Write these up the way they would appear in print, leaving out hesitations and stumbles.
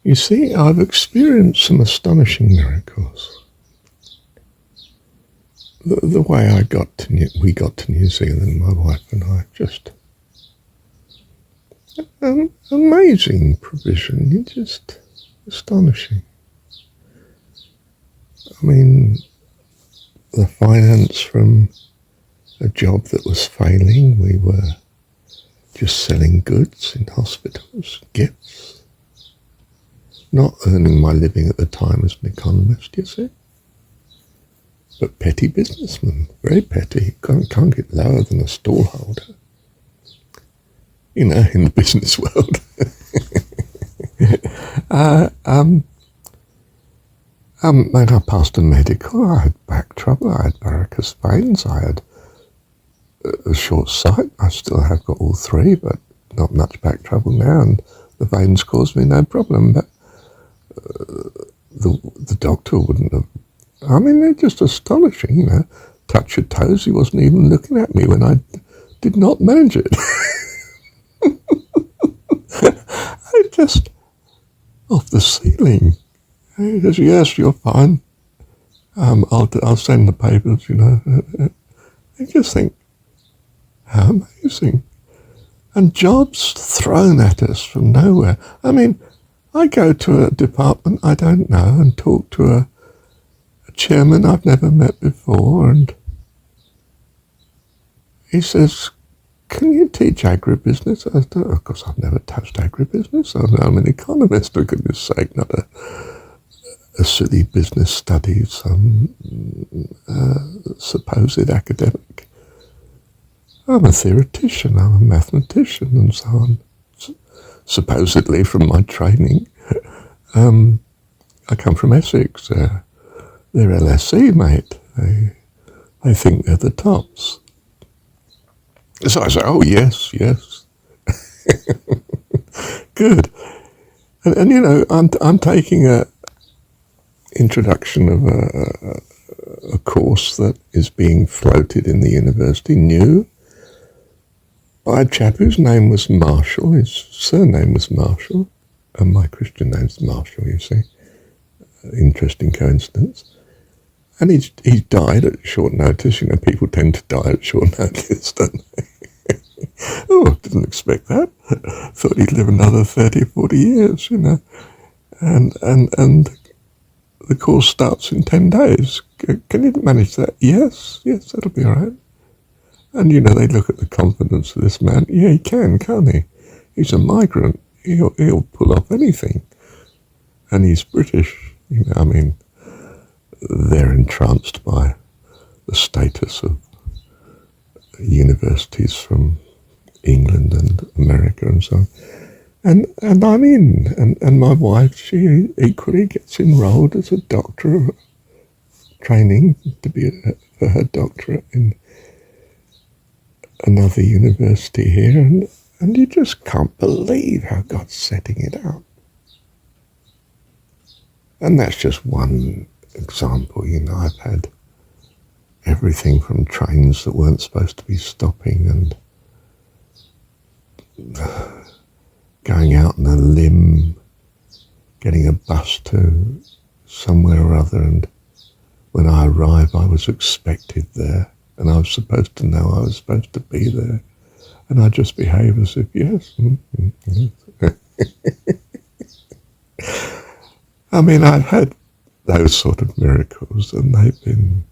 You see, I've experienced some astonishing miracles. The way we got to New Zealand, my wife and I, just amazing provision, just astonishing. I mean, the finance from a job that was failing, we were just selling goods in hospitals, gifts, not earning my living at the time as an economist, you see, but petty businessman, very petty, can't get lower than a stallholder, you know, in the business world. And I passed a medical, I had back trouble, I had varicose veins, I had a short sight, I still have got all three, but not much back trouble now, and the veins caused me no problem, but the doctor wouldn't have, I mean, they're just astonishing, you know, touch your toes, he wasn't even looking at me when I did not manage it. I just, off the ceiling. He goes, yes, you're fine. I'll send the papers, you know. I just think, how amazing. And jobs thrown at us from nowhere. I mean, I go to a department I don't know and talk to a chairman I've never met before, and he says, can you teach agribusiness? I said, of course, I've never touched agribusiness. I'm an economist, for goodness sake, not a silly business studies, supposed academic. I'm a theoretician, I'm a mathematician, and so on. Supposedly, from my training, I come from Essex. They're LSE, mate. They think they're the tops. So I say, oh, yes. Good. And you know, I'm taking a introduction of a course that is being floated in the university, new, by a chap whose name was Marshall, his surname was Marshall, and my Christian name's Marshall, you see. Interesting coincidence. And he died at short notice. You know, people tend to die at short notice, don't they? Oh, didn't expect that. Thought he'd live another 30 or 40 years, you know. And the course starts in 10 days. Can you manage that? Yes, that'll be all right. And, you know, they look at the confidence of this man. Yeah, he can, can't he? He's a migrant. He'll pull off anything. And he's British. You know, I mean, they're entranced by the status of universities from England and America and so on. And I'm in, and my wife, she equally gets enrolled as a doctor, training to be for her doctorate in another university here, and you just can't believe how God's setting it up. And that's just one example, you know. I've had everything from trains that weren't supposed to be stopping and going out on a limb, getting a bus to somewhere or other, and when I arrived I was expected there, and I was supposed to know I was supposed to be there, and I just behave as if, yes. I mean, I've had those sort of miracles, and they've been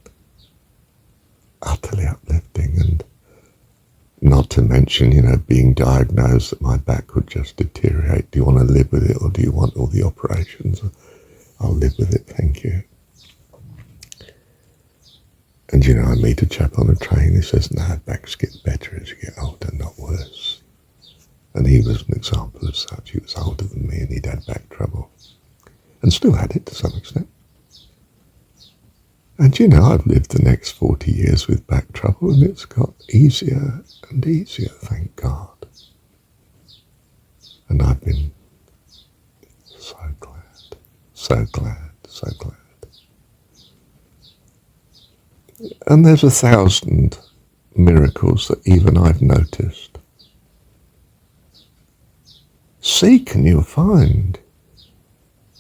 utterly uplifting, and not to mention, you know, being diagnosed that my back would just deteriorate. Do you want to live with it, or do you want all the operations? I'll live with it, thank you. And, you know, I meet a chap on a train who says, no, backs get better as you get older, not worse. And he was an example of such. He was older than me, and he'd had back trouble, and still had it to some extent. And, you know, I've lived the next 40 years with back trouble, and it's got easier and easier, thank God. And I've been so glad, so glad, so glad. And there's 1,000 miracles that even I've noticed. Seek and you'll find.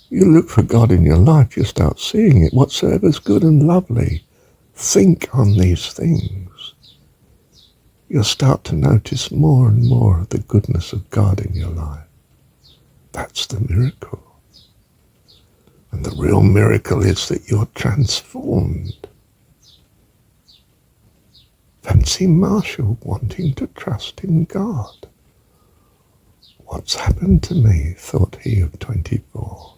You look for God in your life, you start seeing it. Whatsoever is good and lovely, think on these things. You'll start to notice more and more of the goodness of God in your life. That's the miracle. And the real miracle is that you're transformed. Fancy Marshall wanting to trust in God. What's happened to me, thought he of 24.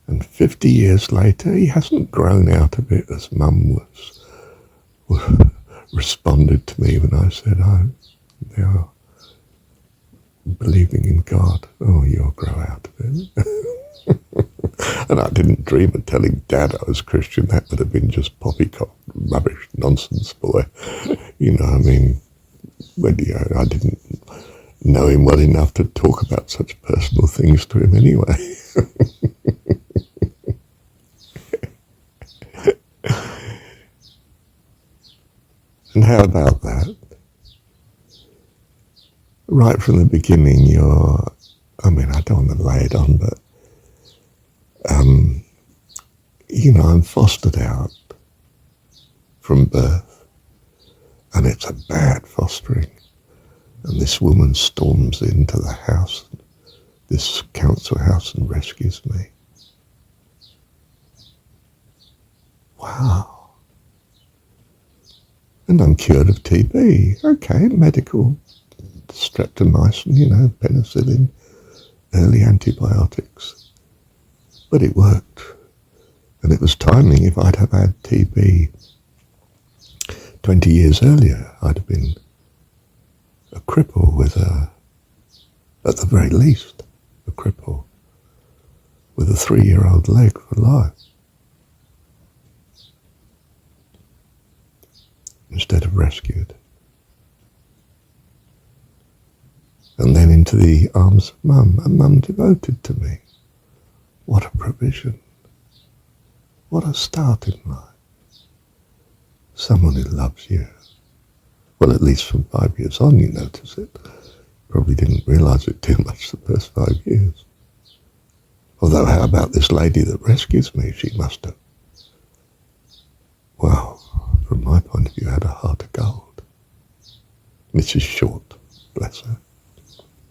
And 50 years later, he hasn't grown out of it as Mum responded to me when I said, oh, now believing in God, oh, you'll grow out of it. And I didn't dream of telling Dad I was Christian. That would have been just poppycock, rubbish, nonsense, boy. You know, I mean, I didn't know him well enough to talk about such personal things to him anyway. And how about that? Right from the beginning, I don't want to lay it on, but, I'm fostered out from birth, and it's a bad fostering. And this woman storms into the house, this council house, and rescues me. Wow. And I'm cured of TB. Okay, medical streptomycin, penicillin, early antibiotics. But it worked. And it was timing. If I'd have had TB 20 years earlier, I'd have been a cripple at the very least, a cripple with a 3-year-old leg for life. Instead of rescued. And then into the arms of Mum, and Mum devoted to me. What a provision. What a start in life. Someone who loves you. Well, at least from 5 years on you notice it. Probably didn't realise it too much the first 5 years. Although how about this lady that rescues me? She must have, well, from my point of view, had a heart of gold. Mrs. Short, bless her.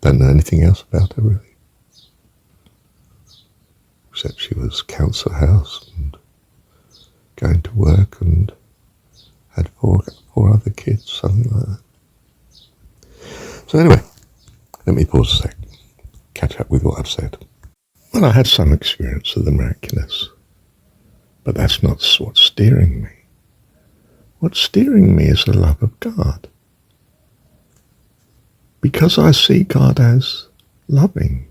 Don't know anything else about her, really. Except she was council house and going to work and had four other kids, something like that. So anyway, let me pause a sec, catch up with what I've said. Well, I had some experience of the miraculous, but that's not what's steering me. What's steering me is the love of God. Because I see God as loving.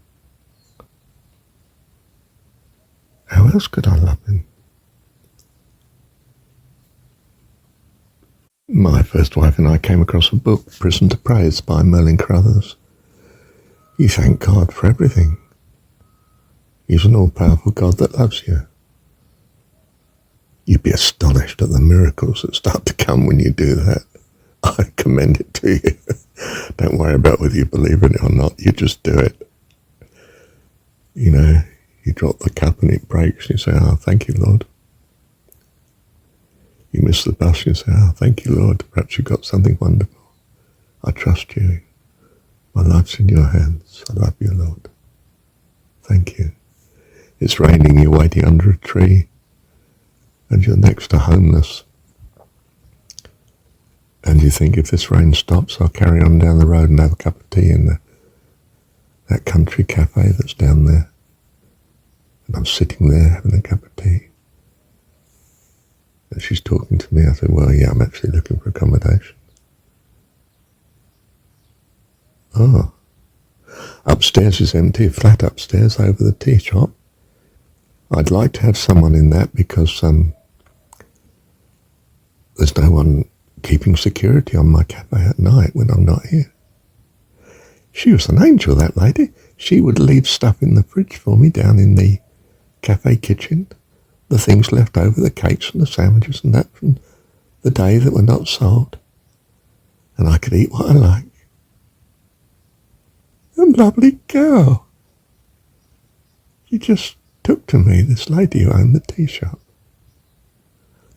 How else could I love him? My first wife and I came across a book, Prison to Praise, by Merlin Carruthers. You thank God for everything. He's an all-powerful God that loves you. You'd be astonished at the miracles that start to come when you do that. I commend it to you. Don't worry about whether you believe in it or not. You just do it. You drop the cup and it breaks. And you say, oh, thank you, Lord. You miss the bus and you say, oh, thank you, Lord. Perhaps you got something wonderful. I trust you. My life's in your hands. I love you, Lord. Thank you. It's raining. You're waiting under a tree. And you're next to homeless. And you think, if this rain stops, I'll carry on down the road and have a cup of tea in that country cafe that's down there. And I'm sitting there having a cup of tea. And she's talking to me. I said, well, yeah, I'm actually looking for accommodation. Oh. Upstairs is empty, a flat upstairs over the tea shop. I'd like to have someone in that because there's no one keeping security on my cafe at night when I'm not here. She was an angel, that lady. She would leave stuff in the fridge for me down in the cafe kitchen, the things left over, the cakes and the sandwiches and that from the day that were not sold. And I could eat what I like. A lovely girl. She just took to me this lady who owned the tea shop.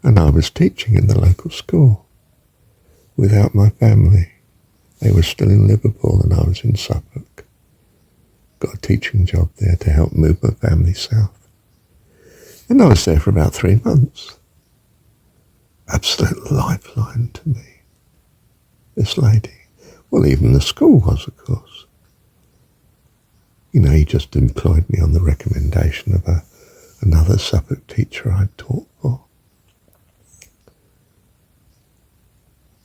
And I was teaching in the local school without my family. They were still in Liverpool and I was in Suffolk. Got a teaching job there to help move my family south. And I was there for about 3 months. Absolute lifeline to me, this lady. Well, even the school was, of course. You know, he just employed me on the recommendation of another Suffolk teacher I'd taught for.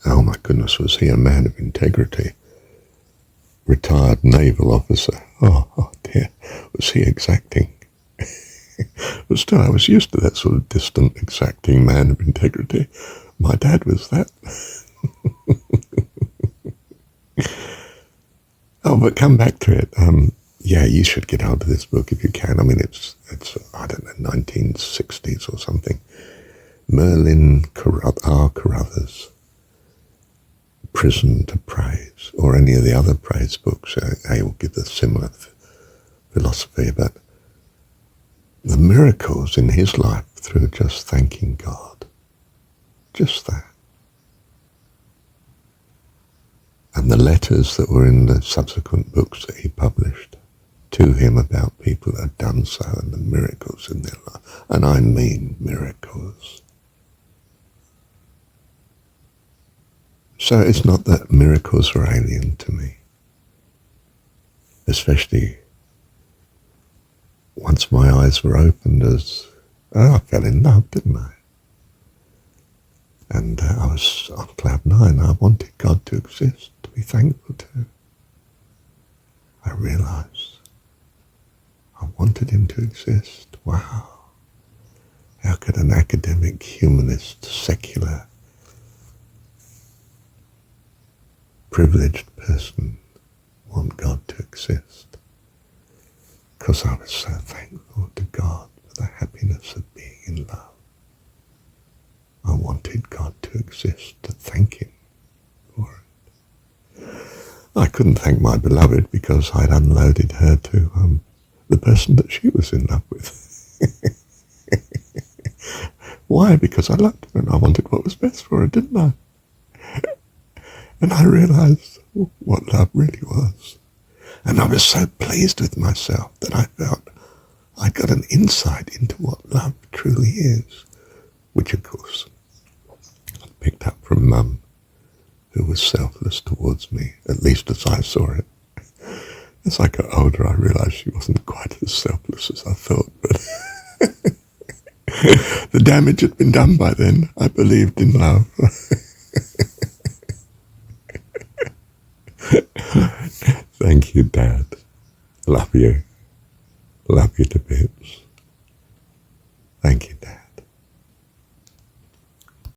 Oh my goodness, was he a man of integrity? Retired naval officer. Oh dear, was he exacting? But still, I was used to that sort of distant, exacting man of integrity. My dad was that. Oh, but come back to it. Yeah, you should get hold of this book if you can. I mean, it's I don't know, 1960s or something. Merlin R. Carruthers. Prison to Praise, or any of the other praise books. They will give a similar philosophy about the miracles in his life through just thanking God. Just that. And the letters that were in the subsequent books that he published to him about people that had done so and the miracles in their life. And I mean miracles. So it's not that miracles are alien to me, especially once my eyes were opened I fell in love, didn't I? And I was on cloud 9. I wanted God to exist, to be thankful to. I realized I wanted him to exist. Wow. How could an academic, humanist, secular, privileged person want God to exist? Because I was so thankful to God for the happiness of being in love. I wanted God to exist, to thank him for it. I couldn't thank my beloved because I'd unloaded her to the person that she was in love with. Why? Because I loved her and I wanted what was best for her, didn't I? And I realized what love really was. And I was so pleased with myself that I felt I got an insight into what love truly is, which of course I picked up from Mum, who was selfless towards me, at least as I saw it. As I got older, I realized she wasn't quite as selfless as I thought, but the damage had been done by then. I believed in love. Thank you, Dad. Love you. Love you to bits. Thank you, Dad.